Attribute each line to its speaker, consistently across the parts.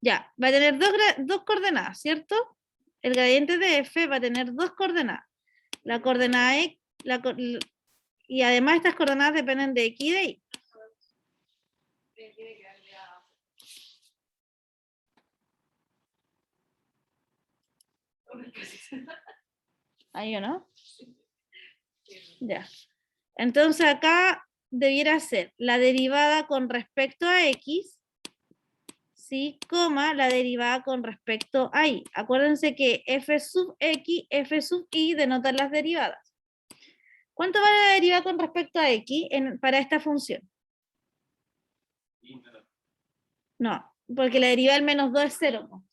Speaker 1: Ya, va a tener dos coordenadas, ¿cierto? El gradiente de f va a tener dos coordenadas. La coordenada x, y además estas coordenadas dependen de x y de y. Ahí o no. Ya. Entonces acá debiera ser la derivada con respecto a x, ¿sí? Coma, la derivada con respecto a y. Acuérdense que f sub x, f sub y denotan las derivadas. ¿Cuánto vale la derivada con respecto a x para esta función? No, porque la derivada del menos 2 es 0.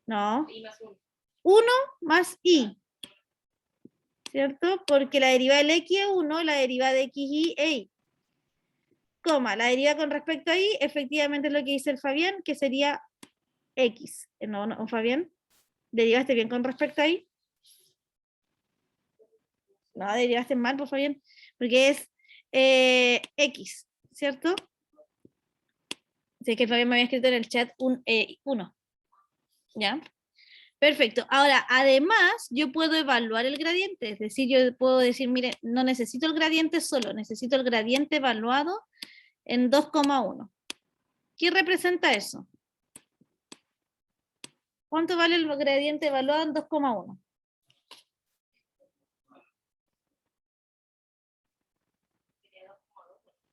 Speaker 1: No. 1 más y. ¿Cierto? Porque la derivada del x es 1, la derivada de x y es y. Coma, la derivada con respecto a y, efectivamente es lo que dice el Fabián, que sería x. No, Fabián, ¿derivaste bien con respecto a y? No, derivaste mal, pues Fabián, porque es x, ¿cierto? Sé que Fabián me había escrito en el chat 1. ¿Ya? Perfecto. Ahora, además, yo puedo evaluar el gradiente, es decir, yo puedo decir, mire, no necesito el gradiente solo, necesito el gradiente evaluado en 2,1. ¿Qué representa eso? ¿Cuánto vale el gradiente evaluado en 2,1?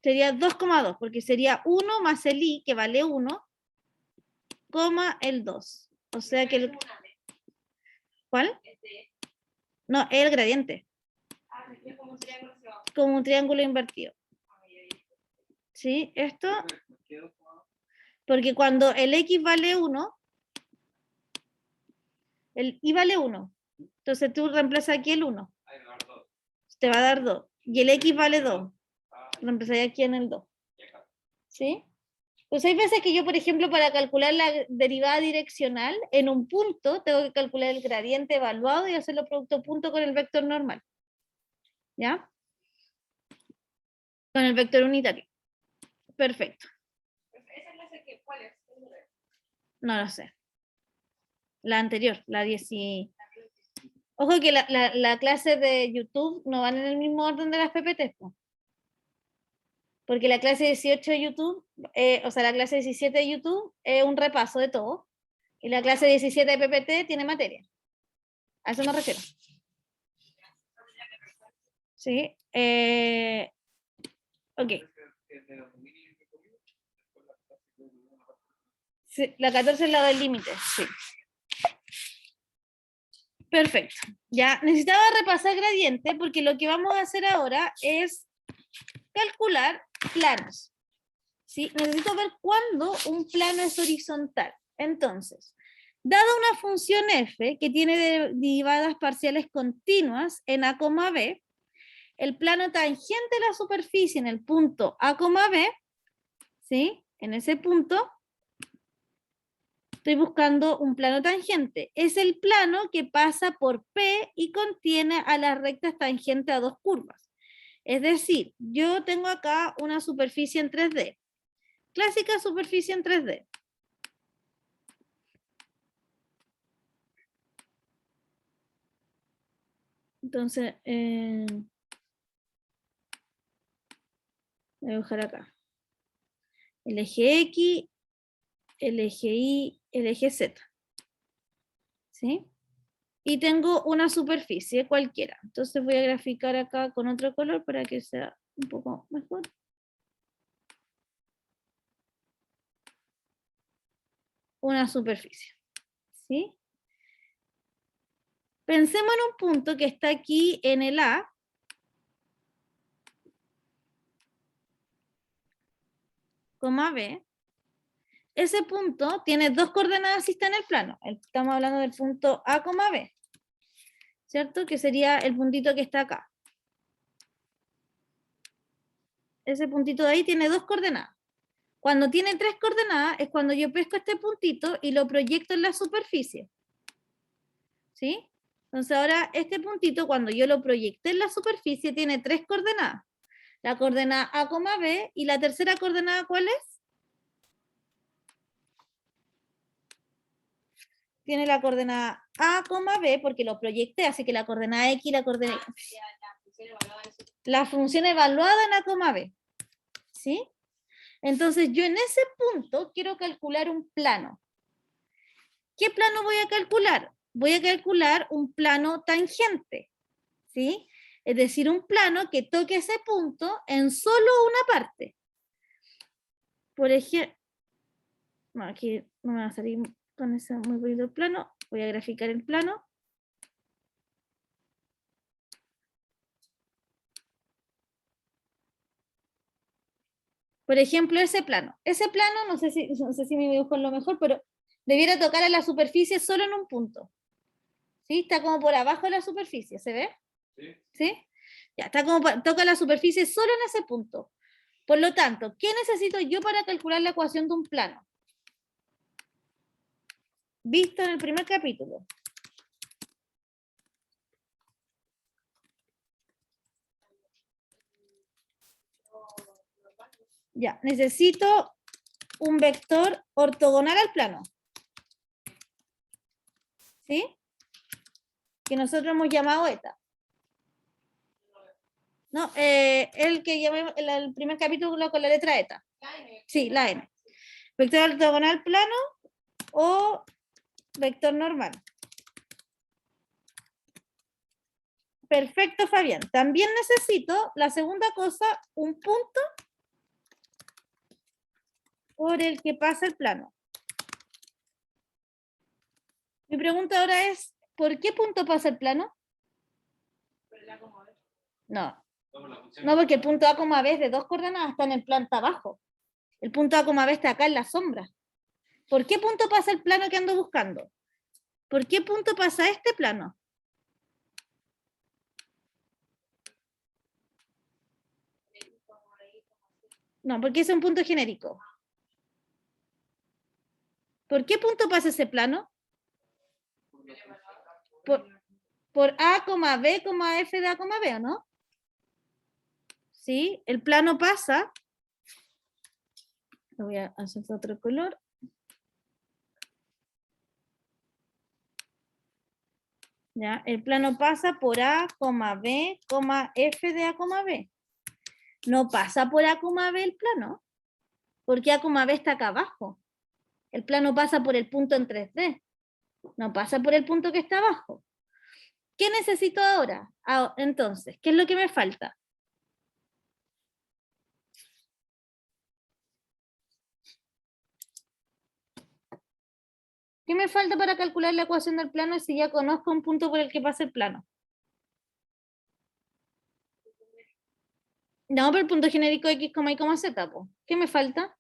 Speaker 1: Sería 2,2, porque sería 1 más el i, que vale 1, coma el 2. O sea que el... ¿Cuál? No, el gradiente. Como un triángulo invertido. ¿Sí? Esto... Porque cuando el x vale 1, el y vale 1. Entonces tú reemplazas aquí el 1. Te va a dar 2. Y el x vale 2. Reemplazaría aquí en el 2. ¿Sí? Pues hay veces que yo, por ejemplo, para calcular la derivada direccional, en un punto tengo que calcular el gradiente evaluado y hacerlo producto punto con el vector normal. ¿Ya? Con el vector unitario. Perfecto. ¿Esa clase cuál es? No lo sé. La anterior, la 10. Ojo que la clase de YouTube no van en el mismo orden de las PPT, ¿no? Porque la clase 18 de YouTube, o sea, la clase 17 de YouTube es un repaso de todo. Y la clase 17 de PPT tiene materia. A eso me refiero. Sí. Ok. Sí, la 14 es la del límite, sí. Perfecto. Ya, necesitaba repasar gradiente porque lo que vamos a hacer ahora es calcular planos. ¿Sí? Necesito ver cuándo un plano es horizontal. Entonces, dada una función f que tiene derivadas parciales continuas en a, b, el plano tangente a la superficie en el punto a, b, ¿sí? En ese punto estoy buscando un plano tangente. Es el plano que pasa por P y contiene a las rectas tangentes a dos curvas. Es decir, yo tengo acá una superficie en 3D. Clásica superficie en 3D. Entonces, voy a dibujar acá. El eje X, el eje Y, el eje Z. ¿Sí? Y tengo una superficie cualquiera. Entonces voy a graficar acá con otro color para que sea un poco mejor. Una superficie. ¿Sí? Pensemos en un punto que está aquí en el A. Coma B. Ese punto tiene dos coordenadas si está en el plano. Estamos hablando del punto A, B. ¿Cierto? Que sería el puntito que está acá. Ese puntito de ahí tiene dos coordenadas. Cuando tiene tres coordenadas es cuando yo pesco este puntito y lo proyecto en la superficie. ¿Sí? Entonces ahora este puntito, cuando yo lo proyecté en la superficie, tiene tres coordenadas. La coordenada A, B, y la tercera coordenada, ¿cuál es? tiene la coordenada A, B, porque lo proyecté, así que la coordenada X y la coordenada... La función evaluada en A, B. ¿Sí? Entonces yo en ese punto quiero calcular un plano. ¿Qué plano voy a calcular? Voy a calcular un plano tangente. ¿Sí? Es decir, un plano que toque ese punto en solo una parte. Por ejemplo, no, aquí no me va a salir con ese muy bonito plano. Voy a graficar el plano. Por ejemplo, ese plano. Ese plano, no sé si me dibujo en lo mejor, pero debiera tocar a la superficie solo en un punto. ¿Sí? Está como por abajo de la superficie, ¿se ve? Sí. ¿Sí? Ya, está como toca la superficie solo en ese punto. Por lo tanto, ¿qué necesito yo para calcular la ecuación de un plano? Visto en el primer capítulo. Ya, necesito un vector ortogonal al plano. ¿Sí? Que nosotros hemos llamado eta. No, el que llamé el primer capítulo con la letra eta. Sí, la n. Vector ortogonal plano o vector normal. Perfecto, Fabián. También necesito, la segunda cosa, un punto por el que pasa el plano. Mi pregunta ahora es, ¿por qué punto pasa el plano? No. No, porque el punto A, B es de 2 coordenadas, está en el planta abajo. El punto A, B está acá en la sombra. ¿Por qué punto pasa el plano que ando buscando? ¿Por qué punto pasa este plano? No, porque es un punto genérico. ¿Por qué punto pasa ese plano? Por A, B, F de A, B, ¿o no? ¿Sí? El plano pasa... Lo voy a hacer de otro color. ¿Ya? El plano pasa por A, B, F de A, B. No pasa por A, B el plano, porque A, B está acá abajo. El plano pasa por el punto en 3D, no pasa por el punto que está abajo. ¿Qué necesito ahora? Entonces, ¿qué es lo que me falta? ¿Qué me falta para calcular la ecuación del plano si ya conozco un punto por el que pasa el plano? No, pero el punto genérico X, Y, Z, po. ¿Qué me falta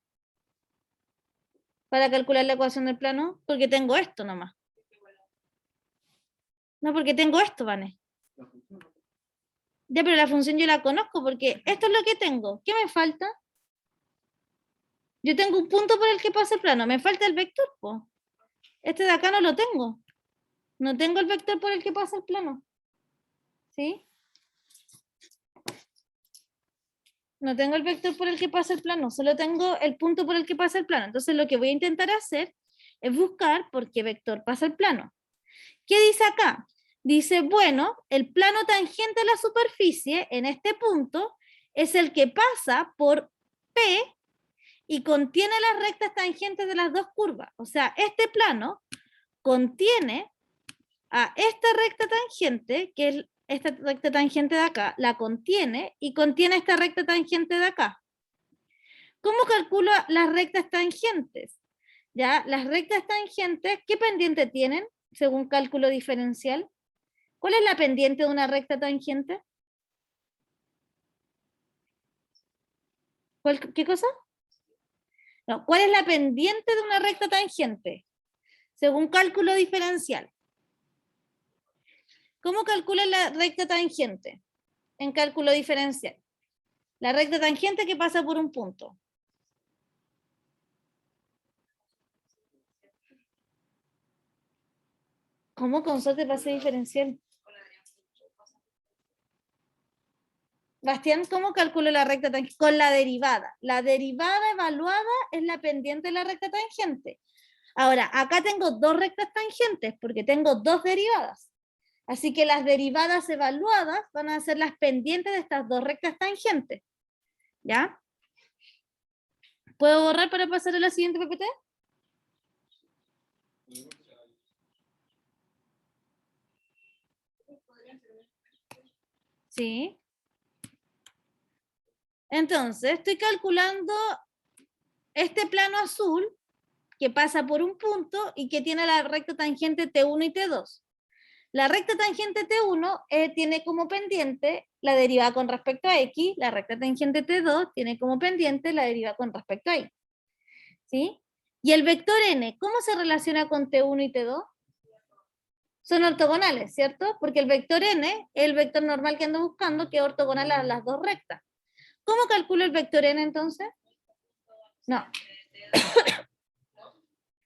Speaker 1: para calcular la ecuación del plano? Porque tengo esto nomás. No, porque tengo esto, Vane. Ya, pero la función yo la conozco porque esto es lo que tengo. ¿Qué me falta? Yo tengo un punto por el que pasa el plano. Me falta el vector, po. Este de acá no lo tengo. No tengo el vector por el que pasa el plano. ¿Sí? No tengo el vector por el que pasa el plano, solo tengo el punto por el que pasa el plano. Entonces lo que voy a intentar hacer es buscar por qué vector pasa el plano. ¿Qué dice acá? Dice, bueno, el plano tangente a la superficie en este punto es el que pasa por P y contiene las rectas tangentes de las dos curvas. O sea, este plano contiene a esta recta tangente, que es esta recta tangente de acá, la contiene y contiene esta recta tangente de acá. ¿Cómo calculo las rectas tangentes? ¿Ya? Las rectas tangentes, ¿qué pendiente tienen según cálculo diferencial? ¿Cuál es la pendiente de una recta tangente? ¿Qué cosa? No, ¿cuál es la pendiente de una recta tangente? Según cálculo diferencial. ¿Cómo calcula la recta tangente en cálculo diferencial? La recta tangente que pasa por un punto. ¿Cómo consorte pase diferencial? Bastián, ¿cómo calculo la recta tangente? Con la derivada. La derivada evaluada es la pendiente de la recta tangente. Ahora, acá tengo dos rectas tangentes porque tengo dos derivadas. Así que las derivadas evaluadas van a ser las pendientes de estas dos rectas tangentes. ¿Ya? ¿Puedo borrar para pasar a la siguiente PPT? Sí. Entonces, estoy calculando este plano azul que pasa por un punto y que tiene la recta tangente T1 y T2. La recta tangente T1 tiene como pendiente la derivada con respecto a X, la recta tangente T2 tiene como pendiente la derivada con respecto a Y. ¿Sí? Y el vector n, ¿cómo se relaciona con T1 y T2? Son ortogonales, ¿cierto? Porque el vector n es el vector normal que ando buscando, que es ortogonal a las dos rectas. ¿Cómo calculo el vector n entonces? No.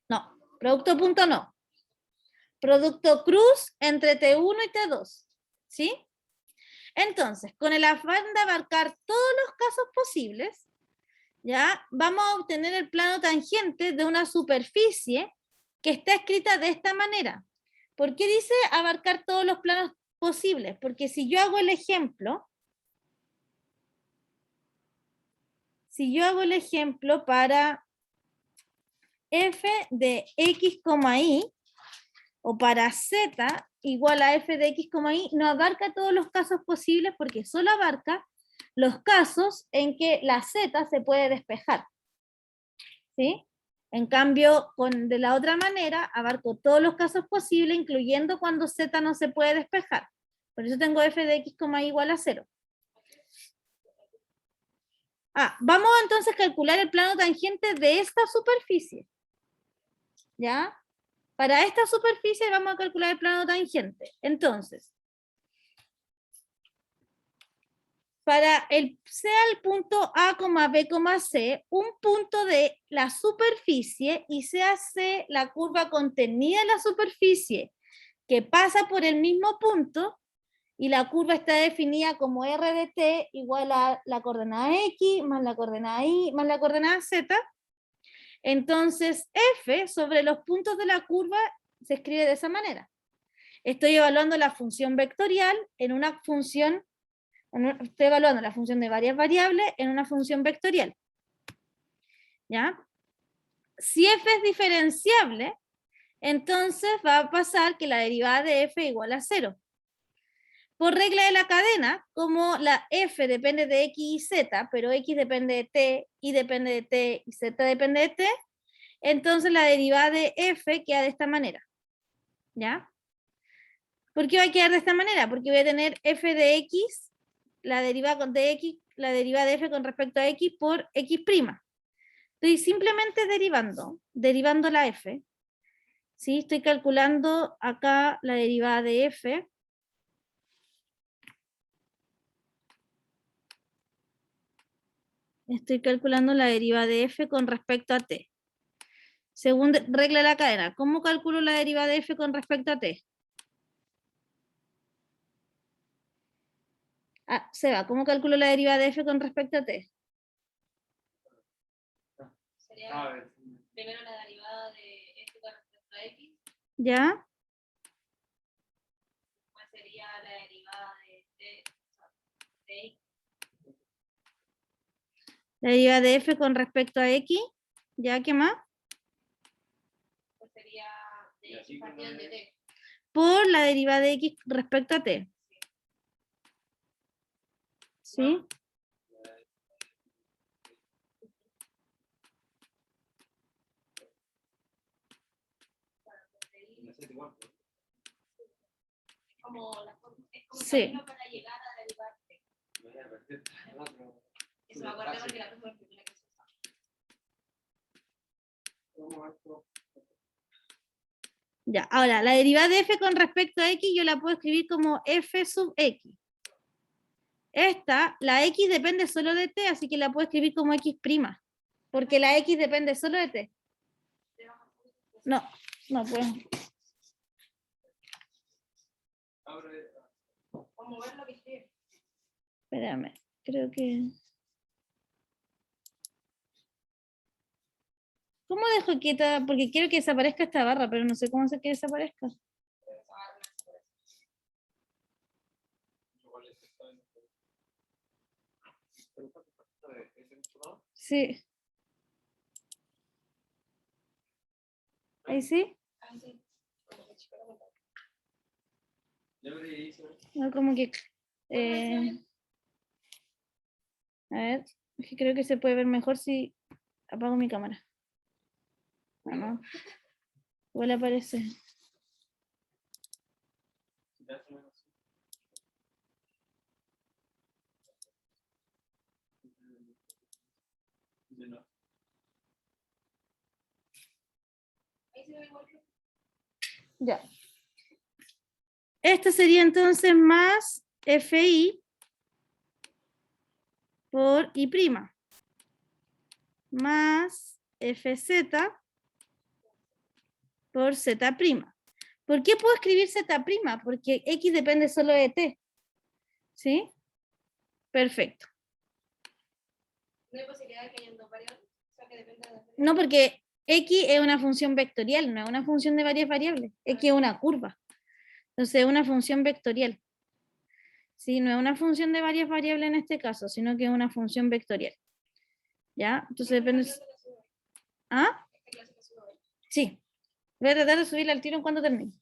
Speaker 1: No, producto punto no. Producto cruz entre T1 y T2. ¿Sí? Entonces, con el afán de abarcar todos los casos posibles, ¿ya? Vamos a obtener el plano tangente de una superficie que está escrita de esta manera. ¿Por qué dice abarcar todos los planos posibles? Porque si yo hago el ejemplo, para f de x, y, o para z igual a f de x, y, no abarca todos los casos posibles porque solo abarca los casos en que la z se puede despejar. ¿Sí? En cambio, de la otra manera, abarco todos los casos posibles, incluyendo cuando z no se puede despejar. Por eso tengo f de x, y igual a 0. Vamos entonces a calcular el plano tangente de esta superficie. ¿Ya? Para esta superficie vamos a calcular el plano tangente. Entonces, sea el punto A, B, C, un punto de la superficie y sea C la curva contenida en la superficie que pasa por el mismo punto y la curva está definida como r de t igual a la coordenada x más la coordenada y más la coordenada z, entonces f sobre los puntos de la curva se escribe de esa manera. Estoy evaluando la función vectorial en una función, estoy evaluando la función de varias variables en una función vectorial. ¿Ya? Si f es diferenciable, entonces va a pasar que la derivada de f igual a 0. Por regla de la cadena, como la f depende de x y z, pero x depende de t, y depende de t, y z depende de t, entonces la derivada de f queda de esta manera. ¿Ya? ¿Por qué va a quedar de esta manera? Porque voy a tener f de x, la derivada de x, la derivada de f con respecto a x por x'. Estoy simplemente derivando la f. ¿Sí? Estoy calculando acá la derivada de f. Estoy calculando la derivada de f con respecto a t. Según regla de la cadena, ¿cómo calculo la derivada de f con respecto a t? Seba, ¿cómo calculo la derivada de f con respecto a t?
Speaker 2: Sería primero la derivada de f con respecto a x.
Speaker 1: ¿Ya?
Speaker 2: ¿Cuál sería la derivada de t de x?
Speaker 1: La derivada de f con respecto a x. ¿Ya? ¿Qué más?
Speaker 2: ¿Cuál sería de x partido de t?
Speaker 1: Por la derivada de x respecto a t. ¿Sí?
Speaker 2: Es como
Speaker 1: Sí.
Speaker 2: camino para llegar a derivarte. Eso me acuerdo porque la primera que se usa.
Speaker 1: Ya, ahora, la derivada de f con respecto a x yo la puedo escribir como f sub x. Esta, la x depende solo de t, así que la puedo escribir como x', porque la x depende solo de t. No, no puedo.
Speaker 2: Vamos a ver lo que escribe.
Speaker 1: Espérame, creo que... ¿Cómo dejo quieta? Porque quiero que desaparezca esta barra, pero no sé cómo hacer que desaparezca. Sí. ¿Ahí sí? No, como que... a ver, es que creo que se puede ver mejor si apago mi cámara. No. Igual aparece. Ya. Esto sería entonces más FI por I', más FZ por Z'. ¿Por qué puedo escribir Z'? Porque X depende solo de T. ¿Sí? Perfecto.
Speaker 2: ¿No hay posibilidad de que hayan dos variables? O sea, que dependa de las variables.
Speaker 1: No, porque X es una función vectorial, no es una función de varias variables. X es una curva. Entonces es una función vectorial. Sí, no es una función de varias variables en este caso, sino que es una función vectorial. ¿Ya? Entonces depende... ¿Ah? Sí. Voy a tratar de subirla al tiro en cuanto termine.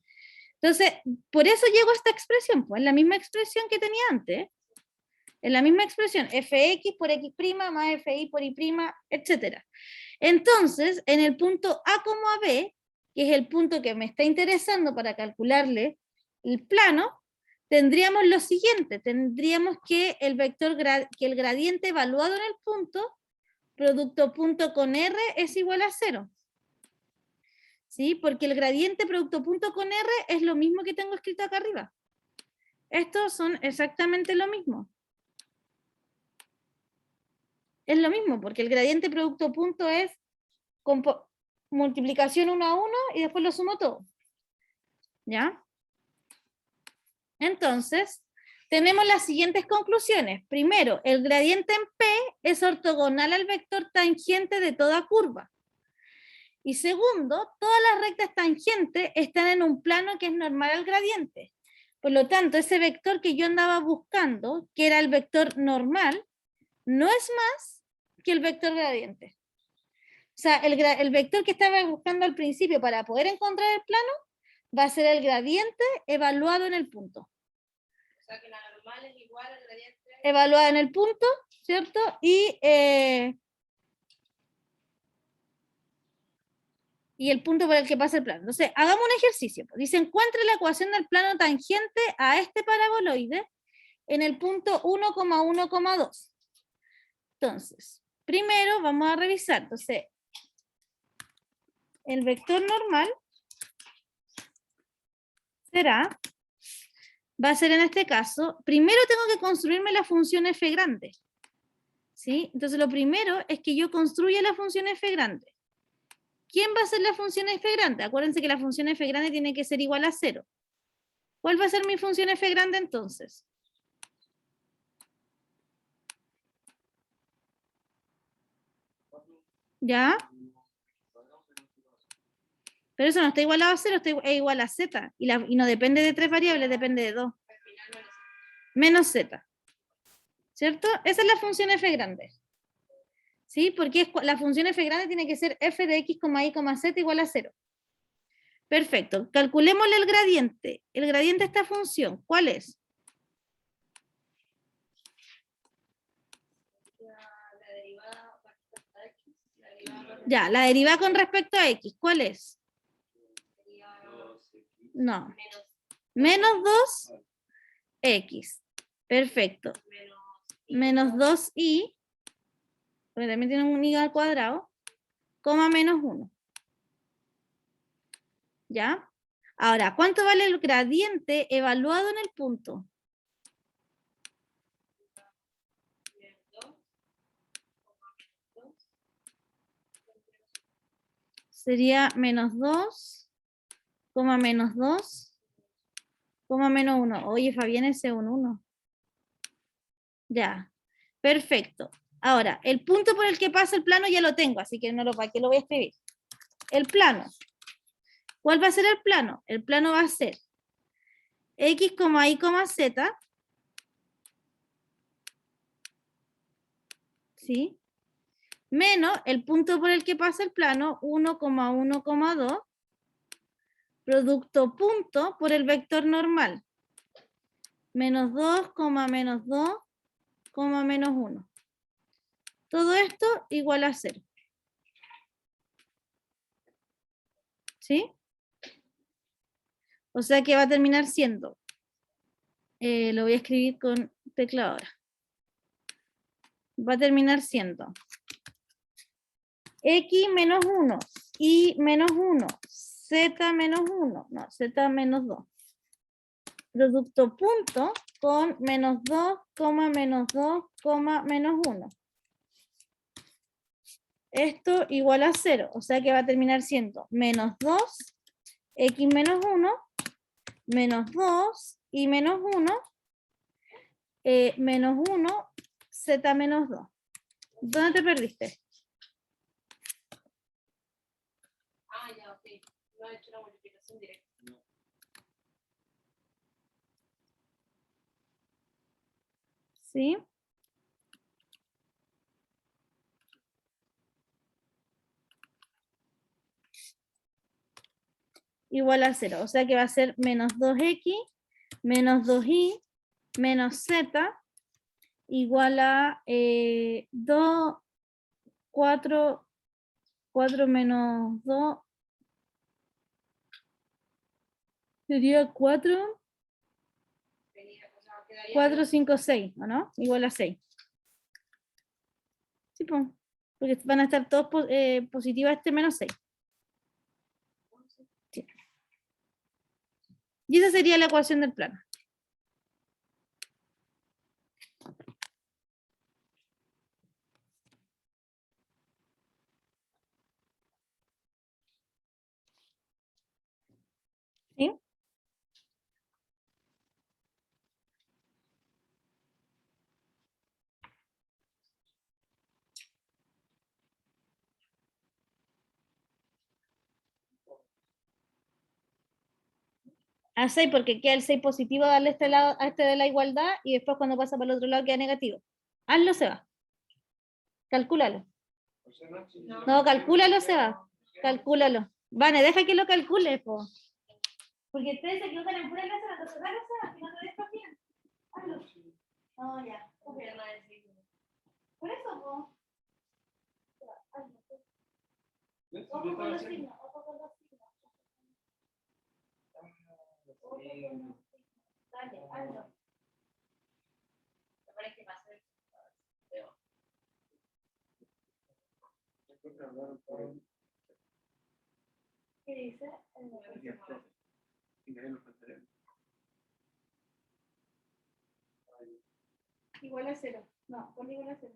Speaker 1: Entonces, por eso llego a esta expresión, pues, la misma expresión que tenía antes. En la misma expresión, fx por x' más fi por y', etc. Entonces, en el punto A como AB, que es el punto que me está interesando para calcularle el plano, tendríamos lo siguiente, tendríamos que el vector que el gradiente evaluado en el punto, producto punto con R, es igual a 0. ¿Sí? Porque el gradiente producto punto con R es lo mismo que tengo escrito acá arriba. Estos son exactamente lo mismo. Es lo mismo, porque el gradiente producto punto es multiplicación 1 a 1 y después lo sumo todo. ¿Ya? Entonces, tenemos las siguientes conclusiones. Primero, el gradiente en P es ortogonal al vector tangente de toda curva. Y segundo, todas las rectas tangentes están en un plano que es normal al gradiente. Por lo tanto, ese vector que yo andaba buscando, que era el vector normal, no es más que el vector gradiente. O sea, el vector que estaba buscando al principio para poder encontrar el plano va a ser el gradiente evaluado en el punto.
Speaker 2: O sea, que la normal es igual al gradiente.
Speaker 1: Evaluada en el punto, ¿cierto? Y el punto por el que pasa el plano. Entonces, hagamos un ejercicio. Dice, encuentre la ecuación del plano tangente a este paraboloide en el punto 1,1,2. Entonces, primero vamos a revisar. Entonces, el vector normal va a ser en este caso, primero tengo que construirme la función f grande. ¿Sí? Entonces, lo primero es que yo construya la función f grande. ¿Quién va a ser la función f grande? Acuérdense que la función f grande tiene que ser igual a 0. ¿Cuál va a ser mi función f grande entonces? ¿Ya? Pero eso no está igualado a 0, es igual a z. Y no depende de 3 variables, depende de 2. Menos z. ¿Cierto? Esa es la función f grande. ¿Sí? Porque la función f grande tiene que ser f de x, y, z igual a 0. Perfecto. Calculémosle el gradiente. El gradiente de esta función, ¿cuál es? Ya, la derivada con respecto a x, ¿cuál es? No. Menos 2x. Perfecto. Menos 2y, porque también tiene un y al cuadrado, coma menos 1. ¿Ya? Ahora, ¿cuánto vale el gradiente evaluado en el punto? Sería menos 2, menos 2, menos 1. Oye, Fabián, ese es un 1. Ya, perfecto. Ahora, el punto por el que pasa el plano ya lo tengo, así que no lo, ¿para qué lo voy a escribir? el plano. ¿Cuál va a ser el plano? El plano va a ser x, y, z, ¿sí? Menos el punto por el que pasa el plano, 1, 1, 2, producto punto por el vector normal, menos 2, menos 2, menos 1. Todo esto igual a 0. ¿Sí? O sea que va a terminar siendo, lo voy a escribir con tecla ahora. Va a terminar siendo x menos 1, y menos 1, z menos 1, no, z menos 2. Producto punto con menos 2, menos 2, menos 1. Esto igual a 0, o sea que va a terminar siendo menos 2, x menos 1, menos 2 y menos 1, menos 1, z menos 2. ¿Dónde te perdiste?
Speaker 2: Ah, ya, ok. No he hecho una multiplicación directa.
Speaker 1: ¿Sí? Igual a 0, o sea que va a ser menos 2x, menos 2y, menos z, igual a 2, 4, 4 menos 2, sería 4, 4, 5, 6, ¿o no? Igual a 6. Sí, pues, porque van a estar todos positivos menos 6. Sí. Y esa sería la ecuación del plano. ¿Sí? A 6 porque queda el 6 positivo, darle este lado, a este de la igualdad y después cuando pasa para el otro lado queda negativo. Hazlo, se va. Calcúlalo. No, calcúlalo, se va. Calcúlalo. Vale, deja que lo calcule, po. Porque ustedes se equivocan en pura letra, entonces dale, se va, que no te desconfían. Hazlo. No, ya. Por eso, po. Hazlo. Ojo con los signos, ojo con los signos. Dale, hazlo.
Speaker 2: Me parece que va a ser.
Speaker 1: ¿Qué dice? Igual a 0. No, ponle igual a 0.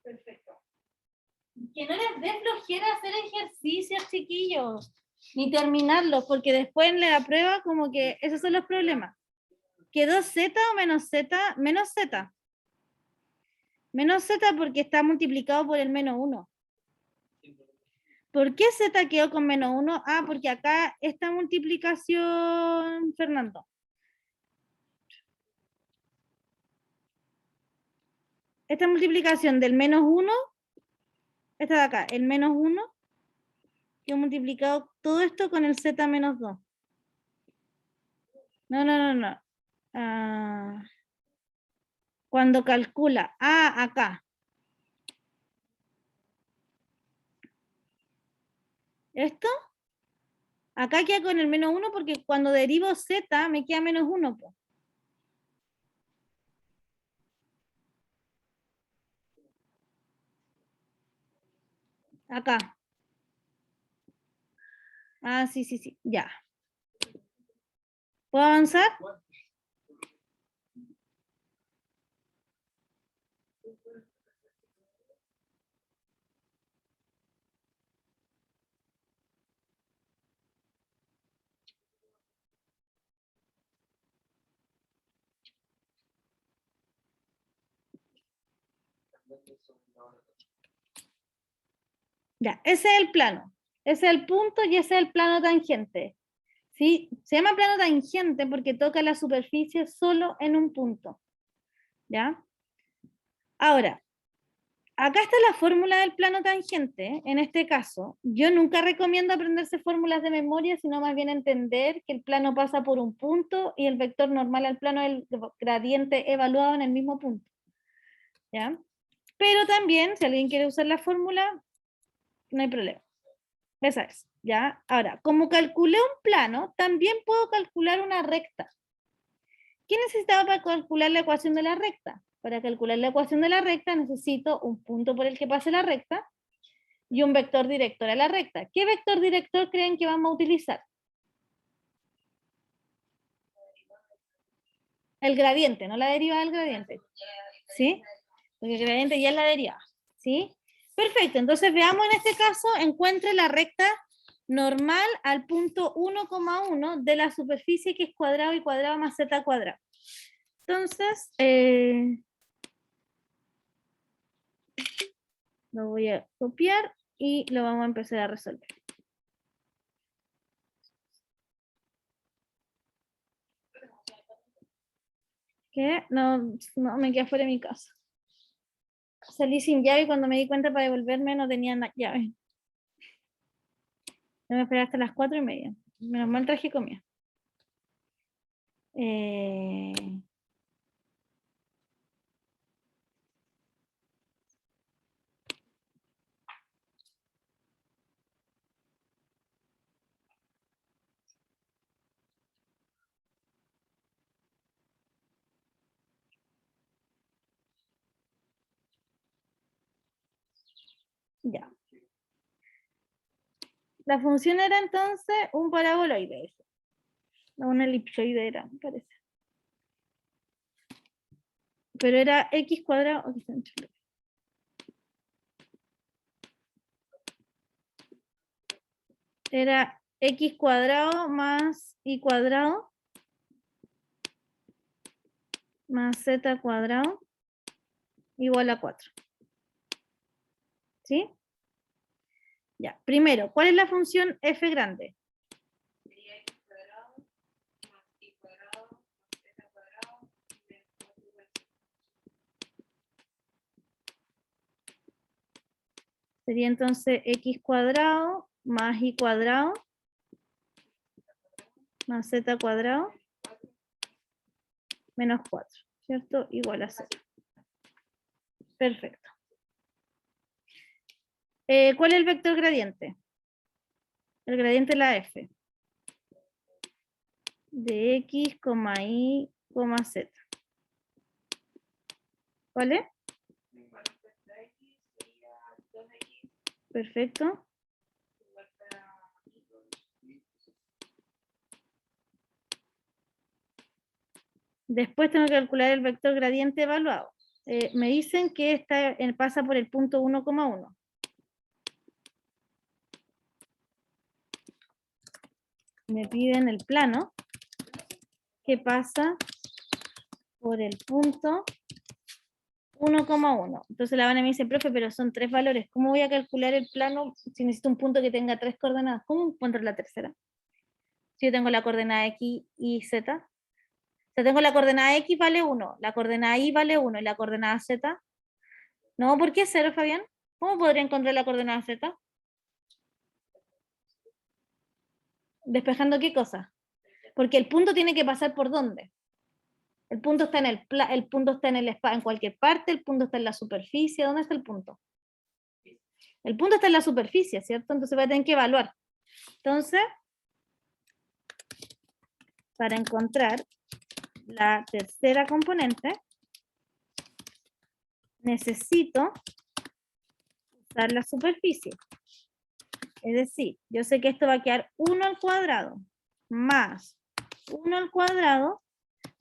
Speaker 1: Perfecto. Que no les dé flojera hacer ejercicios, chiquillos, ni terminarlos, porque después en la prueba como que esos son los problemas. ¿Quedó z o menos z? Menos z. Menos z porque está multiplicado por el menos 1. ¿Por qué z quedó con menos 1? Ah, porque acá esta multiplicación, Fernando. Esta multiplicación del menos 1, esta de acá, el menos 1, quedó multiplicado todo esto con el z menos 2. No, no, no, no. Ah, cuando calcula, acá. ¿Esto? Acá queda con el menos 1 porque cuando derivo z me queda menos 1. Po. Acá. Ah, sí, sí, sí, ya. ¿Puedo avanzar? Ya, ese es el plano. Ese es el punto y ese es el plano tangente. ¿Sí? Se llama plano tangente porque toca la superficie solo en un punto. ¿Ya? Ahora, acá está la fórmula del plano tangente. En este caso, yo nunca recomiendo aprenderse fórmulas de memoria, sino más bien entender que el plano pasa por un punto y el vector normal al plano del gradiente evaluado en el mismo punto. ¿Ya? Pero también, si alguien quiere usar la fórmula, no hay problema. Esa es, ¿ya? Ahora, como calculé un plano, también puedo calcular una recta. ¿Qué necesitaba para calcular la ecuación de la recta? Para calcular la ecuación de la recta necesito un punto por el que pase la recta y un vector director a la recta. ¿Qué vector director creen que vamos a utilizar? El gradiente, no la derivada del gradiente. ¿Sí? Porque el gradiente ya es la derivada. ¿Sí? Perfecto, entonces veamos en este caso, encuentre la recta normal al punto 1,1 de la superficie que es cuadrado y cuadrado más z cuadrado. Entonces, lo voy a copiar y lo vamos a empezar a resolver. ¿Qué? No, me quedé fuera de mi casa. Salí sin llave y cuando me di cuenta para devolverme no tenía llave. Tengo que esperar hasta las 4:30. Menos mal traje comida. Ya. La función era entonces un paraboloide. No, una elipsoide era, me parece. Pero era x cuadrado. Era x cuadrado más y cuadrado más z cuadrado igual a 4. ¿Sí? Ya, primero, ¿cuál es la función f grande?
Speaker 2: Sería x cuadrado más y cuadrado más z cuadrado menos 4 igual a 0.
Speaker 1: Sería entonces x cuadrado más y cuadrado más z cuadrado menos 4, ¿cierto? Igual a 0. Perfecto. ¿Cuál es el vector gradiente? El gradiente de la f. De x, y, z. ¿Cuál es?
Speaker 2: Bueno, pues la x sería 2x
Speaker 1: Perfecto.
Speaker 2: igual para y.
Speaker 1: Después tengo que calcular el vector gradiente evaluado. Me dicen que pasa por el punto 1,1. Me piden el plano que pasa por el punto 1,1. Entonces la van a me dice, profe, pero son 3 valores. ¿Cómo voy a calcular el plano si necesito un punto que tenga 3 coordenadas? ¿Cómo encuentro la tercera? Si yo tengo la coordenada x, y, z. O sea, tengo la coordenada x vale 1, la coordenada y vale 1 y la coordenada z. No, ¿por qué 0, Fabián? ¿Cómo podría encontrar la coordenada z? ¿Despejando qué cosa? Porque el punto tiene que pasar por ¿dónde? El punto está el punto está en cualquier parte, el punto está en la superficie. ¿Dónde está el punto? El punto está en la superficie, ¿cierto? Entonces voy a tener que evaluar. Entonces, para encontrar la tercera componente, necesito usar la superficie. Es decir, yo sé que esto va a quedar 1 al cuadrado más 1 al cuadrado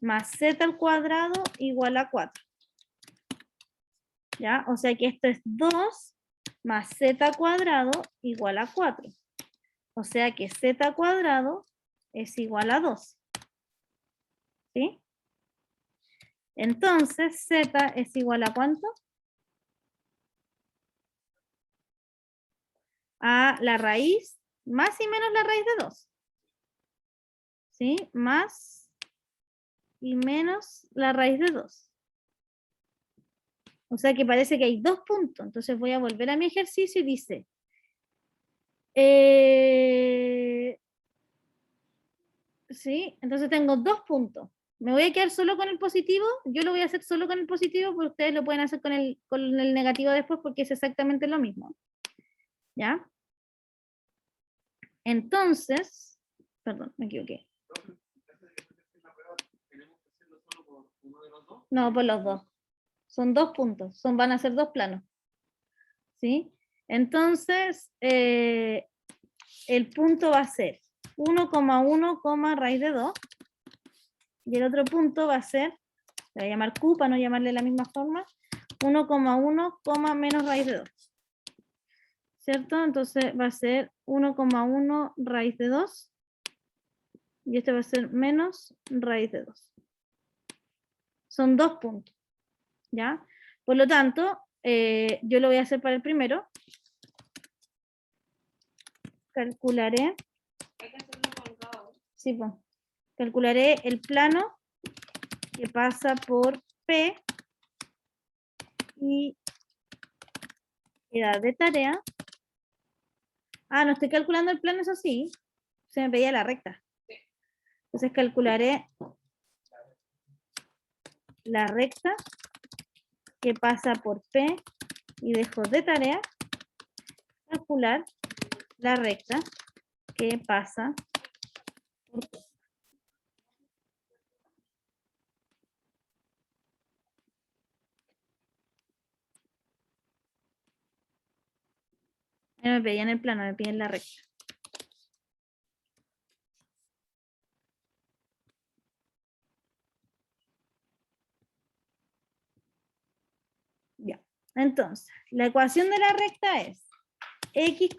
Speaker 1: más z al cuadrado igual a 4. ¿Ya? O sea que esto es 2 más z cuadrado igual a 4. O sea que z cuadrado es igual a 2. ¿Sí? Entonces, z es igual a ¿cuánto? a la raíz más y menos la raíz de 2. ¿Sí? Más y menos la raíz de 2. O sea que parece que hay 2 puntos. Entonces voy a volver a mi ejercicio y dice, ¿sí? Entonces tengo 2 puntos. Me voy a quedar solo con el positivo. Yo lo voy a hacer solo con el positivo, pero ustedes lo pueden hacer con el negativo después porque es exactamente lo mismo. ¿Ya? Entonces, perdón, me equivoqué. No, por los dos. Son 2 puntos. Van a ser 2 planos. ¿Sí? Entonces, el punto va a ser 1,1, raíz de 2. Y el otro punto va a ser, le voy a llamar Q para no llamarle de la misma forma, 1,1, menos raíz de 2. ¿Cierto? Entonces va a ser 1,1 raíz de 2. Y este va a ser menos raíz de 2. Son 2 puntos. ¿Ya? Por lo tanto, yo lo voy a hacer para el primero. Calcularé.
Speaker 2: Hay que hacerlo con cada uno.
Speaker 1: Sí, pues. Calcularé el plano que pasa por P y edad de tarea. Ah, no estoy calculando el plano, eso sí. Se me pedía la recta. Entonces calcularé la recta que pasa por P y dejo de tarea calcular la recta que pasa por P. No me pedían el plano, me piden la recta. Ya. Entonces, la ecuación de la recta es x, y,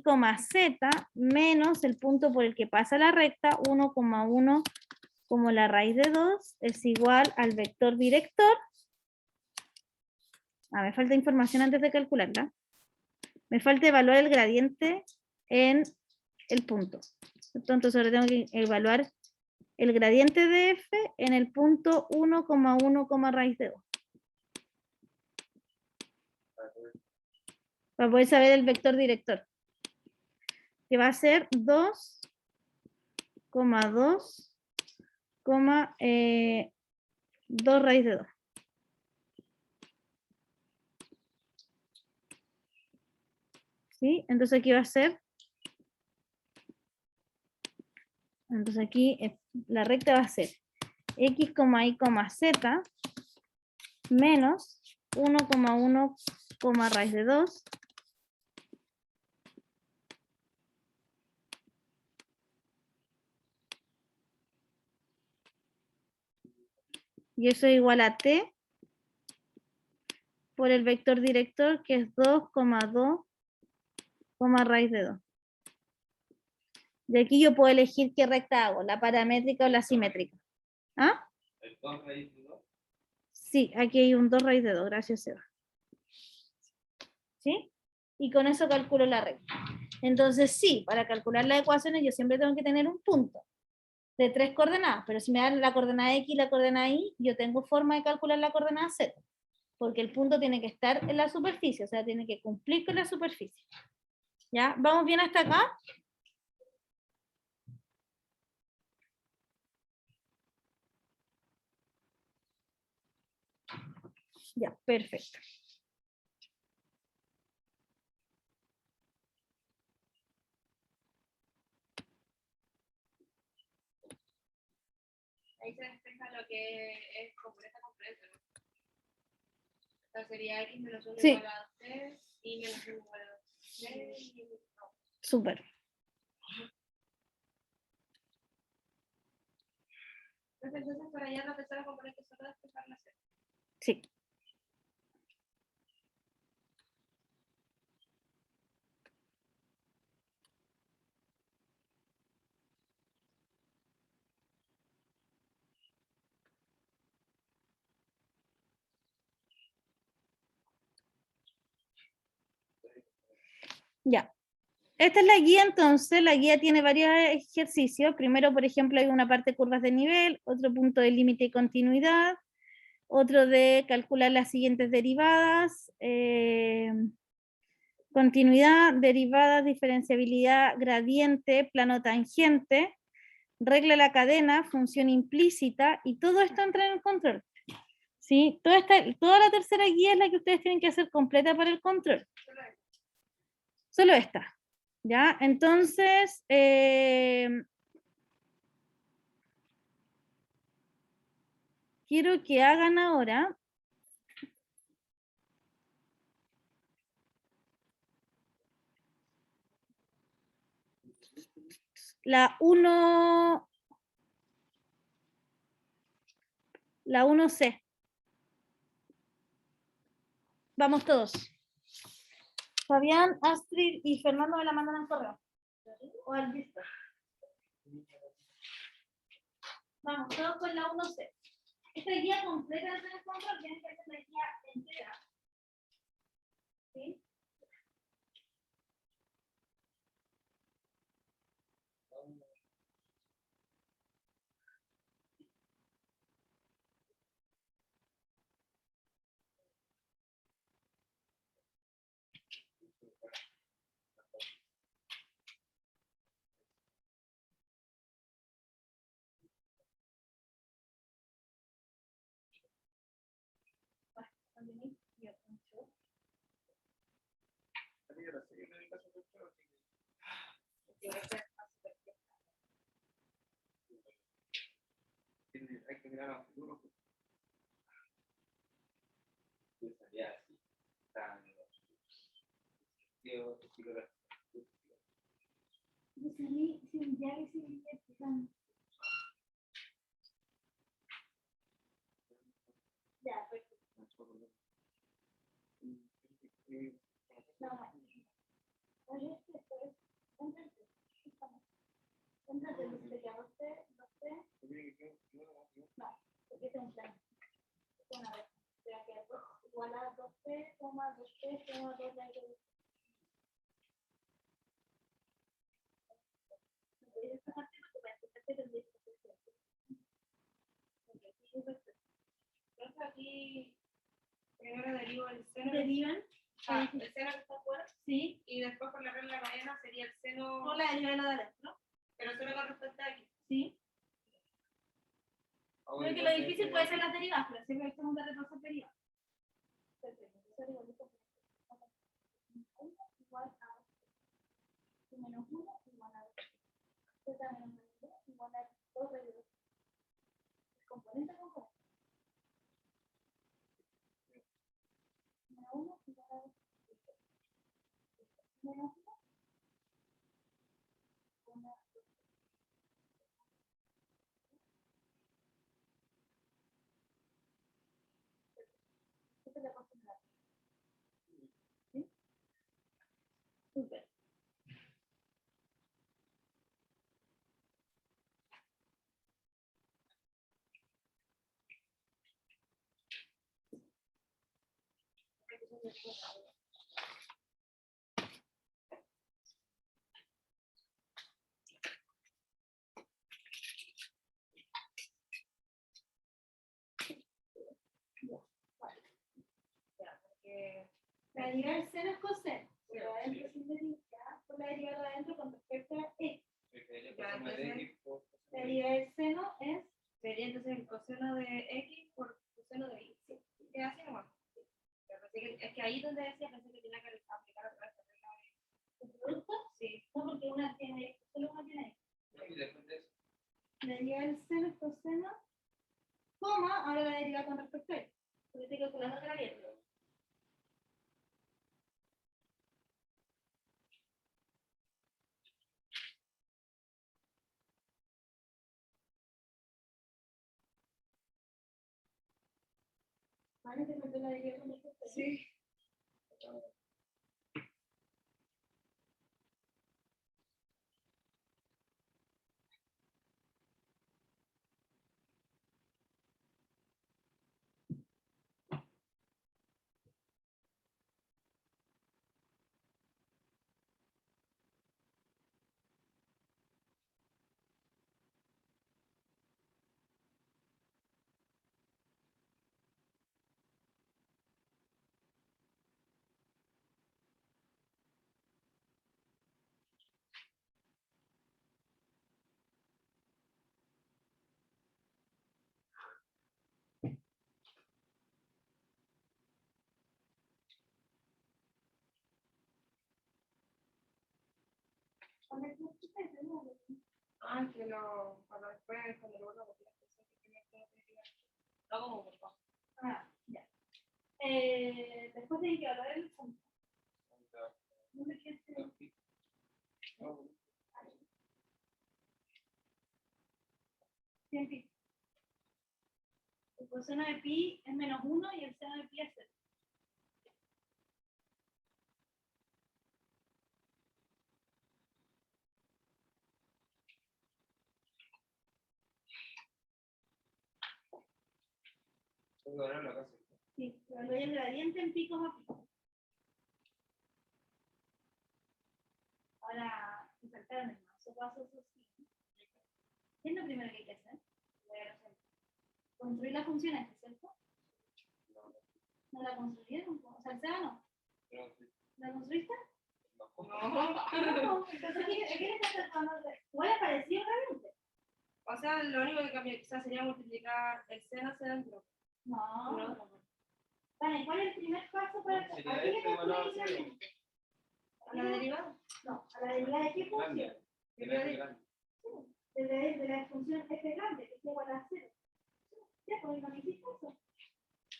Speaker 1: z menos el punto por el que pasa la recta, 1,1 como la raíz de 2 es igual al vector director. Ah, me falta información antes de calcularla. Me falta evaluar el gradiente en el punto. Entonces ahora tengo que evaluar el gradiente de f en el punto 1,1, raíz de 2. Para poder saber el vector director. Que va a ser 2,2, 2 raíz de 2. ¿Sí? Entonces aquí va a ser, entonces aquí la recta va a ser x, y, z menos 1,1, raíz de 2 y eso es igual a t por el vector director que es 2,2, raíz de 2. De aquí yo puedo elegir qué recta hago, la paramétrica o la simétrica. ¿Ah?
Speaker 3: ¿El 2 raíz de 2?
Speaker 1: Sí, aquí hay un 2 raíz de 2, gracias Seba. ¿Sí? Y con eso calculo la recta. Entonces sí, para calcular las ecuaciones yo siempre tengo que tener un punto de 3 coordenadas, pero si me dan la coordenada X y la coordenada Y, yo tengo forma de calcular la coordenada Z, porque el punto tiene que estar en la superficie, o sea, tiene que cumplir con la superficie. ¿Ya? ¿Vamos bien hasta acá? Ya, perfecto.
Speaker 2: Ahí se despeja lo que es completa, ¿no? O sea, sería x menos 1
Speaker 1: Sí.
Speaker 2: igual a 3, y menos 1 igual a 3, y no.
Speaker 1: Súper.
Speaker 2: Entonces, para allá la tercera componente solo despejar la z.
Speaker 1: Sí. Ya. Esta es la guía entonces, la guía tiene varios ejercicios. Primero, por ejemplo, hay una parte de curvas de nivel, otro punto de límite y continuidad, otro de calcular las siguientes derivadas, continuidad, derivadas, diferenciabilidad, gradiente, plano tangente, regla de la cadena, función implícita, y todo esto entra en el control. ¿Sí? Toda la tercera guía es la que ustedes tienen que hacer completa para el control. Solo esta. ¿Ya? Entonces, quiero que hagan ahora la 1C. Vamos todos. Fabián, Astrid y Fernando me la mandan en correo. O al visto. Vamos, todos con la 1C. Esta guía completa de el control tiene que ser la guía entera. ¿Sí?
Speaker 3: Hay que mirar a futuro. Ya, sí. Están los.
Speaker 1: Ya, perfecto. Igual a 2P, 2P, 2P.
Speaker 2: Entonces aquí primero derivo el seno.
Speaker 1: Derivan.
Speaker 2: El seno que está afuera.
Speaker 1: Sí.
Speaker 2: Y después con la regla de la cadena sería el seno.
Speaker 1: Por la derivada de adentro.
Speaker 2: Pero solo con respecto a aquí.
Speaker 1: Sí. Creo que lo difícil puede ser las derivadas, pero siempre hay que repasar derivadas. Perfecto. Igual a menos 1 igual a 2. Z menos 2 igual a 2 de 2. Componente a componente. Menos 1 igual a 2. Menos 1 igual a 2. Esta es la posibilidad. ¿Sí? Súper. La derivada del seno es coseno. Pero adentro sin derivada, por la derivada de adentro con respecto a x. La derivada del seno es.
Speaker 2: Sería entonces el coseno de x por coseno de y. Sí. ¿Es así nomás? Sí. Es que ahí donde decía, pensé que tenía que aplicar otra vez la regla de
Speaker 1: ¿El producto?
Speaker 2: Sí.
Speaker 1: No, porque una tiene x, solo una tiene x.
Speaker 3: Y después de eso.
Speaker 1: La derivada del seno es coseno, coma, ahora la derivada con respecto a x. Porque estoy calculando el gradiente. ¿Vale? ¿Te faltó la derivada con respecto a x?
Speaker 2: Sí. Ah, que lo, para después, cuando lo vuelva a copiar, no como por favor.
Speaker 1: Ah, ya. Después de que hablar el fondo. No me quieres decir. Pi. El coseno de pi es -1 y el seno de pi es 0. Sí, evalué el gradiente en pi, pi. Ahora, me faltaron el mazo pasos así. ¿Qué es lo primero que hay que hacer? Construir la función este, ¿cierto? ¿No la construyeron? O sea, el SEBA no. ¿La construiste? No. Entonces, ¿qué le estás tratando de hacer? ¿Cuál apareció realmente?
Speaker 2: O sea, lo único que cambia quizás sería multiplicar el seno dentro.
Speaker 1: No. Vale, ¿cuál es el primer paso para aquí le calculáis realmente?
Speaker 2: ¿A la derivada?
Speaker 1: No, a la derivada de qué función. De la función f grande, que es igual a 0. Ya, pues no me hiciste eso.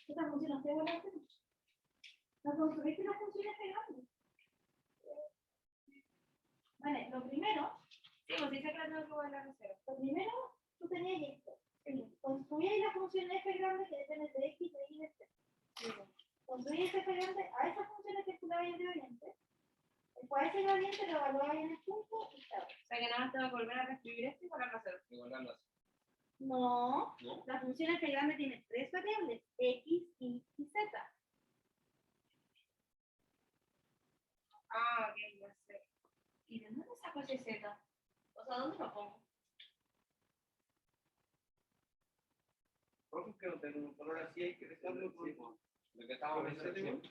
Speaker 1: Esta función no está igual a 0. No construiste la función f grande. Vale, lo primero.
Speaker 2: Sí, pues dice que la tengo que igualar a 0.
Speaker 1: Lo primero, tú tenías esto. Construíais la función f grande que depende de x, de y, de z. Construíais f grande a esa función que calculabais el gradiente. Después ese gradiente lo evaluabais en el punto y estaba.
Speaker 2: O sea que nada más tengo que volver a reescribir esto y igualarlo a 0.
Speaker 1: No, la función f grande tiene 3 variables, x, y z.
Speaker 2: Ah, ok, ya sé. ¿Y de dónde saco ese z? O sea, ¿dónde lo pongo?
Speaker 3: Profe, que no tengo un color así, hay que dejarlo por lo que estábamos mencionando.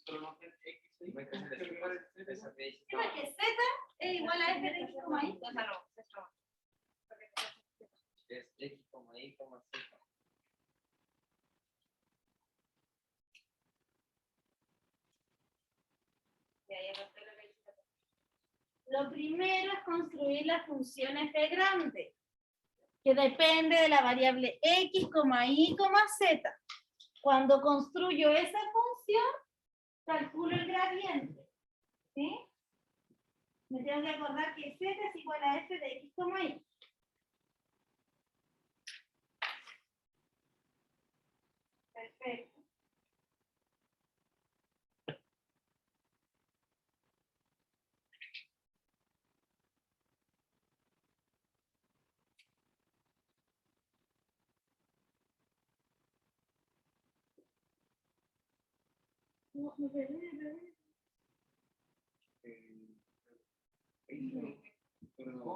Speaker 3: Solo no tiene X,
Speaker 1: Sí, porque z es igual a f de x, y.
Speaker 2: O sea, no, eso no.
Speaker 3: es X, Y, Z.
Speaker 2: Y ahí arrastré lo que dice.
Speaker 1: Lo primero es construir la función f grande, que depende de la variable x, y, z. Cuando construyo esa función, calculo el gradiente. ¿Sí? Me tengo que acordar que z es igual a f de x, y. Perfecto. No, me perdí.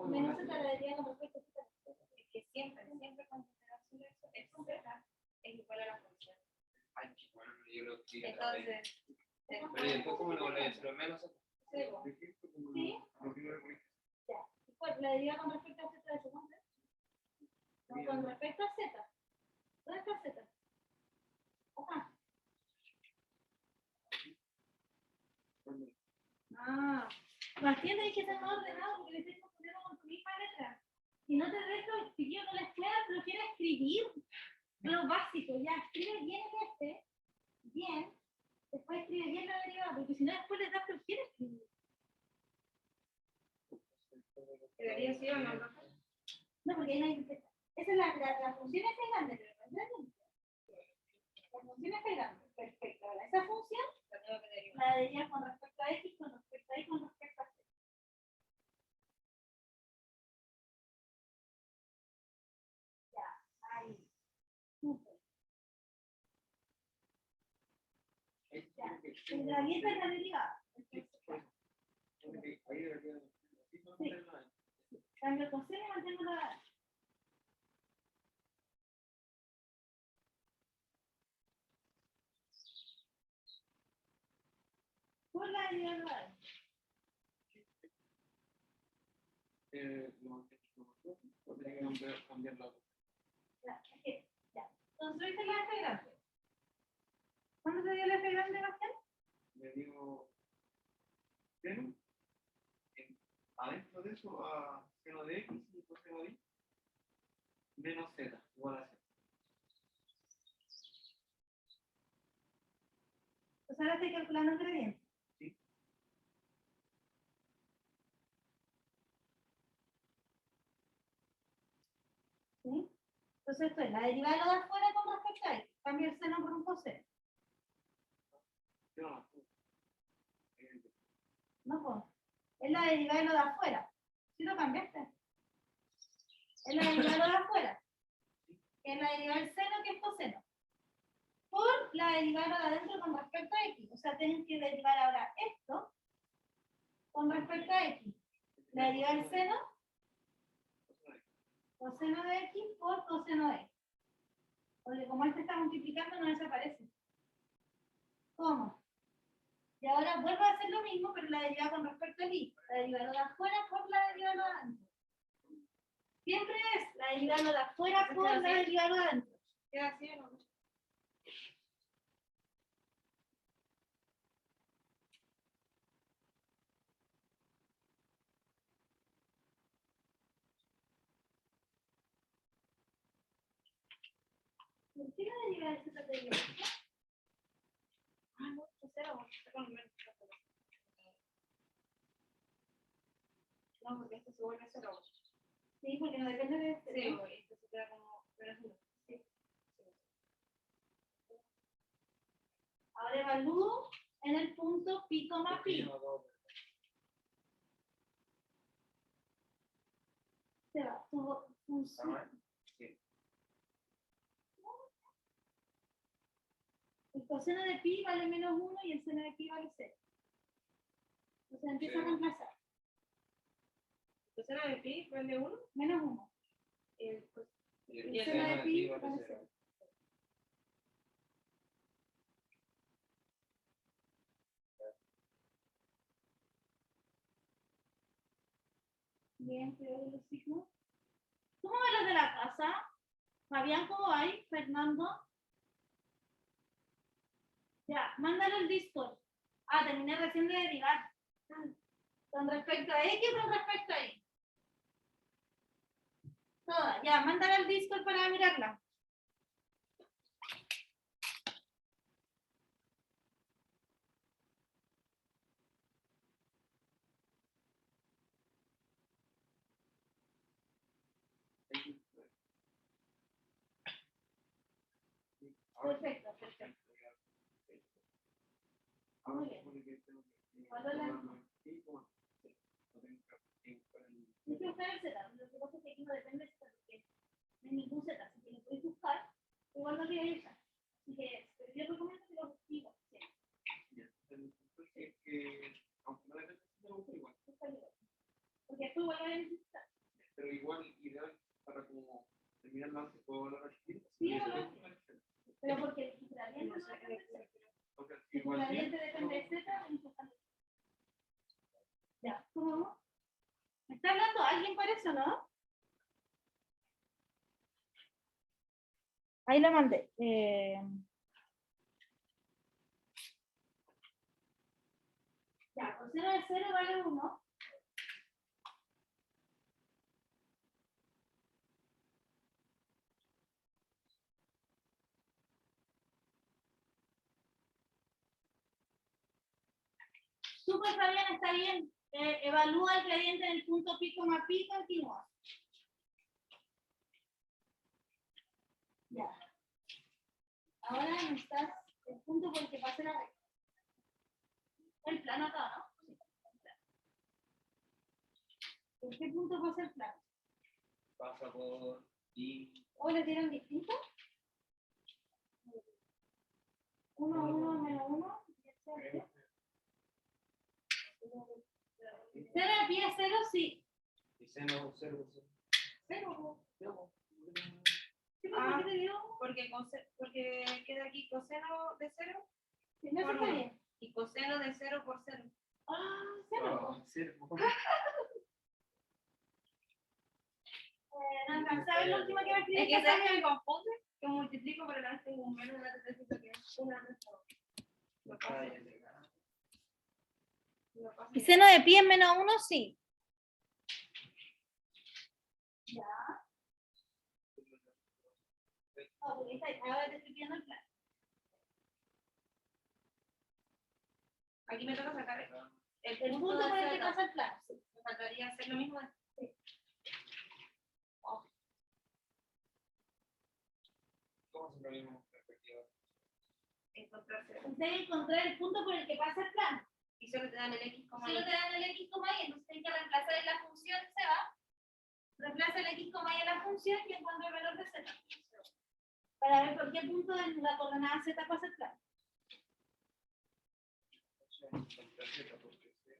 Speaker 1: Menos se tardaría con respecto a
Speaker 2: Es que siempre cuando se da sobre eso, el z es igual a la función.
Speaker 3: Ay, bueno, yo lo que
Speaker 2: Entonces,
Speaker 3: pero después, ¿cómo lo voy a hacer? Menos.
Speaker 1: ¿Sí? Ya. Después, la derivada con respecto a z de segundo. No, con respecto a z. ¿Dónde está z? Ajá. Ah, Martín, tenés que ser más ordenado porque le estoy confundiendo con tu misma letra. Si no te dejo, si yo no la escuela, pero quiero escribir lo básico, ya, escribe bien este, bien, después escribe bien la derivada, porque si no después le das que quiere escribir.
Speaker 2: ¿debería sí o no?
Speaker 1: No, porque ahí no hay esa es la función f grande, pero no es grande. La función f grande, perfecto. Ahora, esa función
Speaker 2: La tengo que derivar.
Speaker 1: la derivas con respecto a x, con respecto a y, con respecto a z. Ya, ahí. Súper. Ya, el gradiente es la derivada. Cambio el coseno y mantengo la base. Por la derivada.
Speaker 3: Podría cambiar la otra.
Speaker 1: Ya, es que, ya. Construiste la F grande. ¿Cuándo te dio la F grande, Bastián?
Speaker 3: Me dio 0 en de eso a seno de x y coseno de y menos z igual a 0.
Speaker 1: Pues ahora estoy calculando el gradiente.
Speaker 3: Sí.
Speaker 1: ¿Sí? Entonces esto es la derivada de lo de afuera con respecto a x. Cambio el seno por un coseno.
Speaker 3: No,
Speaker 1: No, pues. Es la derivada de lo de afuera. ¿Sí lo cambiaste? Es la derivada de lo de afuera. Que es la derivada del seno, que es coseno. Por la derivada de lo de adentro con respecto a x. O sea, tienen que derivar ahora esto con respecto a x. La derivada del seno, coseno de x por coseno de x. Porque como este está multiplicando, no desaparece. ¿Cómo? Y ahora vuelvo a hacer lo mismo, pero la derivada con respecto al y. La derivada de lo de afuera por la derivada de lo de adentro. Siempre es la derivada de lo de afuera por la derivada de lo de adentro.
Speaker 2: ¿Queda así o no?
Speaker 1: ¿Por qué la derivada de z te dio?
Speaker 2: Ah, no, cero. No, porque esto se vuelve 0.
Speaker 1: Sí, porque no depende de este.
Speaker 2: Sí,
Speaker 1: ¿no?
Speaker 2: esto se queda como menos 1. Sí.
Speaker 1: Ahora evalúo en el punto pi, pi. Se va, tuvo función. El coseno de pi vale menos 1 y el seno de pi vale 0. Entonces empieza a reemplazar.
Speaker 2: El coseno de pi vale 1.
Speaker 1: Menos 1.
Speaker 2: Y
Speaker 1: El seno de pi vale 0. Bien, creo que los signos. ¿Cómo van los de la casa? Fabián, ¿cómo hay? Fernando. Ya, mándalo el Discord. Ah, terminé recién de derivar. Con respecto a X o con respecto a Y. Toda, ya, mándala al Discord para mirarla. Perfecto, perfecto. Muy bien. Si que buscar el Z, lo que pasa es que aquí no depende de Z, porque no hay ningún Z, así que lo podéis buscar, igual no tiene esa. Así que yo recomiendo que lo digo. Sí.
Speaker 3: Aunque no depende de buscar igual.
Speaker 1: Porque después igual lo voy a necesitar.
Speaker 3: Pero igual, ideal para como terminar más, se puede volver a repetir.
Speaker 1: Sí, pero porque el gradiente no depende de Z. Si el gradiente depende de Z, es importante. Ya, ¿cómo vamos? ¿Me está hablando alguien para eso, no? Ahí lo mandé. Ya, coseno de 0 vale 1. Súper, Fabián, está bien. Evalúa el gradiente en el punto pi, pi, continúa. Ya. Ahora necesitas el punto por el que pase la recta. El plano acá, ¿no? Sí, el plano. ¿Por qué punto pasa el plano?
Speaker 3: Pasa por y.
Speaker 1: ¿O le dieron distinto? 1, 1, menos 1. 0 de pi a 0, sí.
Speaker 3: Y seno 0.
Speaker 1: 0. ¿Sí, ¿por qué te dio?
Speaker 2: Porque queda aquí coseno de 0
Speaker 1: Si no, eso está bien.
Speaker 2: y coseno de 0 por 0.
Speaker 1: Ah, 0. No alcanzaba a ver la última que me
Speaker 2: Es
Speaker 1: escribiste.
Speaker 2: que sabes que me confunde, que multiplico por delante tengo un menos una necesito que es una
Speaker 1: ¿Y seno de pi en menos 1? Sí. Ya. Ahora te estoy pidiendo el plan.
Speaker 2: Aquí me toca sacar el
Speaker 1: El punto
Speaker 2: de
Speaker 1: por el que
Speaker 2: Z.
Speaker 1: pasa el plan.
Speaker 2: Me faltaría hacer lo mismo.
Speaker 3: ¿Cómo se lo mismo en perspectiva?
Speaker 2: Encontrar Z.
Speaker 1: Ustedes encontrar el punto por el que pasa el plan.
Speaker 2: Y solo te dan el X,
Speaker 1: Solo te dan el x, y, entonces tienen que reemplazar en la función se va. Reemplaza el x, y en la función y encuentra el valor de z. Para ver por qué punto en la coordenada z pasa el plan.
Speaker 3: Encontrar Z, porque Z.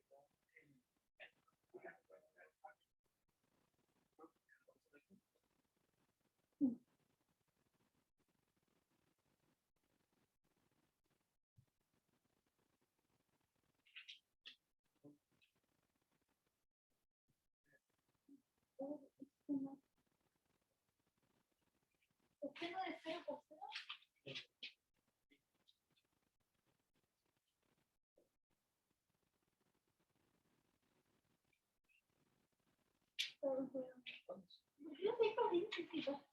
Speaker 1: Coseno de 0 por 0. Yo tengo 25.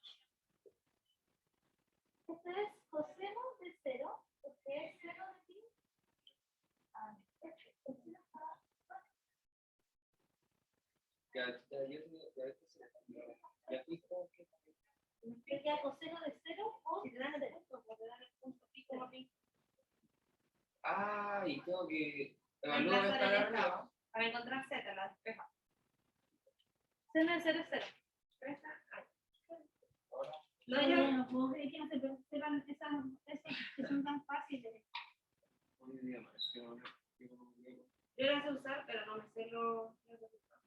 Speaker 1: Esto es coseno de 0, porque es 0 de pi. Me queda coseno de 0 o
Speaker 2: si te dan el punto, porque te dan el punto pi como pi.
Speaker 3: Ah, y tengo que evaluar
Speaker 2: Reemplazar
Speaker 3: esta
Speaker 2: el
Speaker 3: de arriba.
Speaker 2: estado. Para encontrar Z, la despeja.
Speaker 1: seno de 0 es 0.
Speaker 2: No,
Speaker 1: No,
Speaker 2: yo
Speaker 1: no puedo creer que no se sepan esas que son tan fáciles.
Speaker 3: Un idioma, yo
Speaker 2: yo lo sé usar, pero no me sé lo resultados.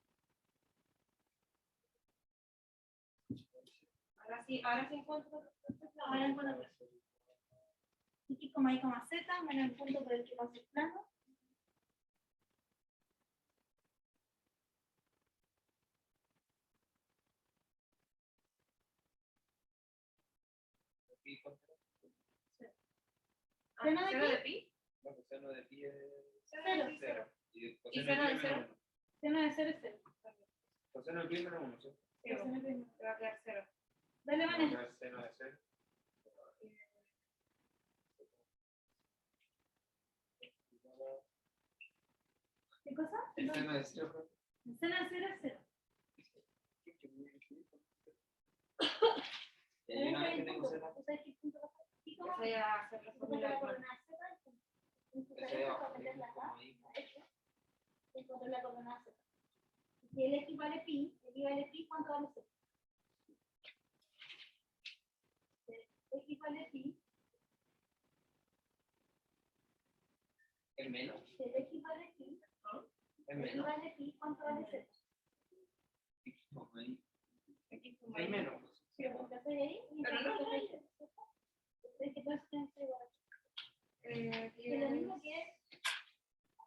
Speaker 2: Ahora sí encuentro.
Speaker 1: Ahora encuentro x, y, z, menos el punto por el que pasa el plano. ¿Seno de
Speaker 2: ¿Cero de pi?
Speaker 3: no, coseno de pi es
Speaker 2: Cero.
Speaker 3: 0. Y
Speaker 2: ¿Y
Speaker 3: coseno
Speaker 2: seno
Speaker 3: de
Speaker 2: de
Speaker 3: pi es
Speaker 2: cero?
Speaker 3: menos 1.
Speaker 1: Seno de 0 es 0.
Speaker 3: Coseno de pi es menos 1, ¿sí?
Speaker 2: Sí, te va a quedar 0.
Speaker 1: Dale,
Speaker 3: Vamos a
Speaker 1: Vanessa.
Speaker 3: ver seno de 0.
Speaker 1: ¿Qué cosa?
Speaker 3: El seno de 0.
Speaker 1: Seno de 0 es 0.
Speaker 3: Y una vez que tengo z,
Speaker 1: ¿Ustedes qué punto pasa? ¿Y cómo?
Speaker 2: Eso ya se
Speaker 1: Porque
Speaker 2: resuelve
Speaker 1: la
Speaker 2: la
Speaker 1: coordenada z es
Speaker 3: ese de abajo,
Speaker 1: meterla acá,
Speaker 3: como ahí.
Speaker 1: a esto, y encontrar la coordenada z. Si el x vale pi, el y vale pi, ¿cuánto vale z? Si el x vale pi,
Speaker 3: Es menos.
Speaker 1: si el x vale pi,
Speaker 3: Es
Speaker 1: el y
Speaker 3: menos.
Speaker 1: vale pi, ¿cuánto vale z?
Speaker 3: Como ahí.
Speaker 2: X, como
Speaker 3: Es
Speaker 2: ahí.
Speaker 3: menos.
Speaker 1: Si lo reemplazas ahí, y
Speaker 2: Pero no,
Speaker 1: entonces ahí, es que todo eso tiene que ser igual.
Speaker 2: Y
Speaker 1: Es lo mismo que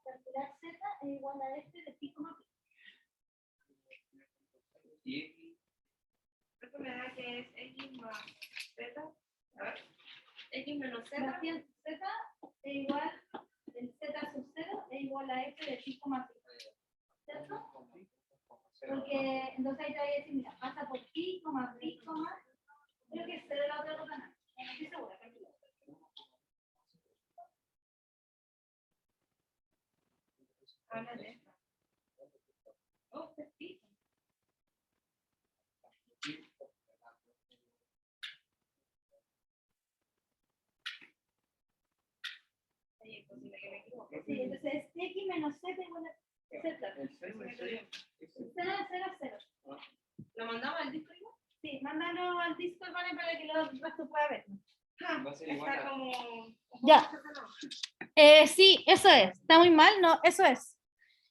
Speaker 1: calcular z es igual a este de pi, pi.
Speaker 3: Y X.
Speaker 2: esto me da que es X más Z. A ver. X menos Z.
Speaker 1: Más bien, z es igual, el z sub 0 es igual a f de pi, pi. ¿Cierto? Porque entonces ahí te voy a decir, mira, pasa por pi, pi, creo que es 0 de la otra coordenada. No estoy segura, tranquilo.
Speaker 2: Habla de esta. Oh, es pi. Oye, es posible que me equivoque.
Speaker 1: Sí, entonces es x menos z igual a z.
Speaker 3: El seno de 0.
Speaker 1: Cero de 0 a 0.
Speaker 2: ¿Lo mandamos al disco igual?
Speaker 1: Sí, mándalo al Discord, ¿vale? Para que lo resto pueda ver.
Speaker 3: Va a ser igual
Speaker 2: Está
Speaker 3: a.
Speaker 2: como.
Speaker 1: Ya. Sí, eso es. ¿Está muy mal? No, eso es.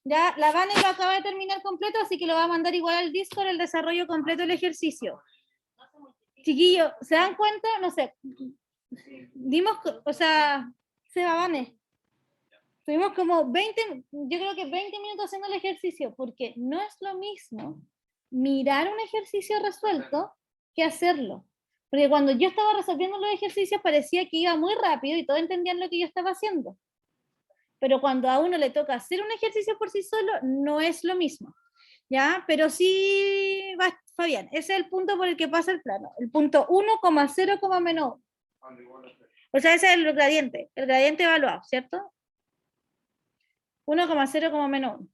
Speaker 1: Ya, la Vane lo acaba de terminar completo, así que lo va a mandar igual al Discord el desarrollo completo del ejercicio. Chiquillos, ¿se dan cuenta? No sé. Dimos, o sea, se va, Vane. Tuvimos como 20, yo creo que 20 minutos haciendo el ejercicio, porque no es lo mismo mirar un ejercicio resuelto que hacerlo. Porque cuando yo estaba resolviendo los ejercicios parecía que iba muy rápido y todos entendían lo que yo estaba haciendo. Pero cuando a uno le toca hacer un ejercicio por sí solo, no es lo mismo. ¿Ya? Pero sí Fabián, ese es el punto por el que pasa el plano. El punto 1,0, menos 1. O sea, ese es el gradiente evaluado, ¿cierto? 1,0, menos 1.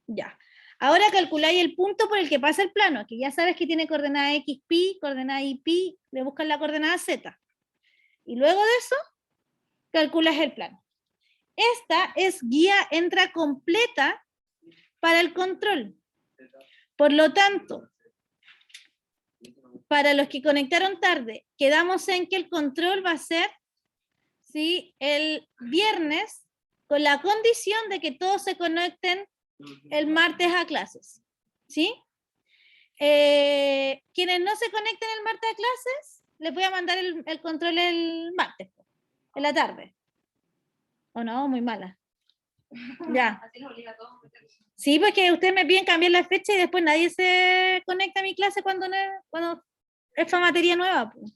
Speaker 1: Ya. Ahora calculáis el punto por el que pasa el plano, que ya sabes que tiene coordenada x, pi, coordenada y pi, le buscas la coordenada z. Y luego de eso, calculas el plano. Esta es guía entra completa para el control. Por lo tanto, para los que conectaron tarde, quedamos en que el control va a ser, ¿sí?, el viernes, con la condición de que todos se conecten el martes a clases. ¿Sí? Quienes no se conecten el martes a clases, les voy a mandar el control el martes, en la tarde. ¿O no? Muy mala. Ya.
Speaker 2: Así nos obliga a todos.
Speaker 1: Sí, porque ustedes me piden cambiar la fecha y después nadie se conecta a mi clase cuando es para materia nueva. Pues.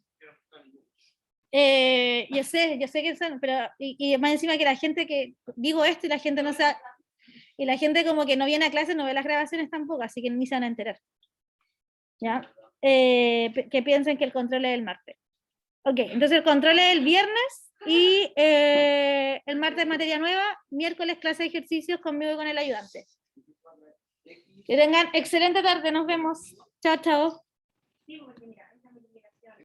Speaker 1: Yo sé que son, pero y más encima que la gente que digo esto y la gente no sabe, y la gente como que no viene a clase, no ve las grabaciones tampoco, así que ni se van a enterar. ¿Ya? Que piensen que el control es el martes. Ok, entonces el control es el viernes y el martes materia nueva, miércoles clase de ejercicios conmigo y con el ayudante. Que tengan excelente tarde, nos vemos. Chao, chao.
Speaker 2: Sí, porque mira,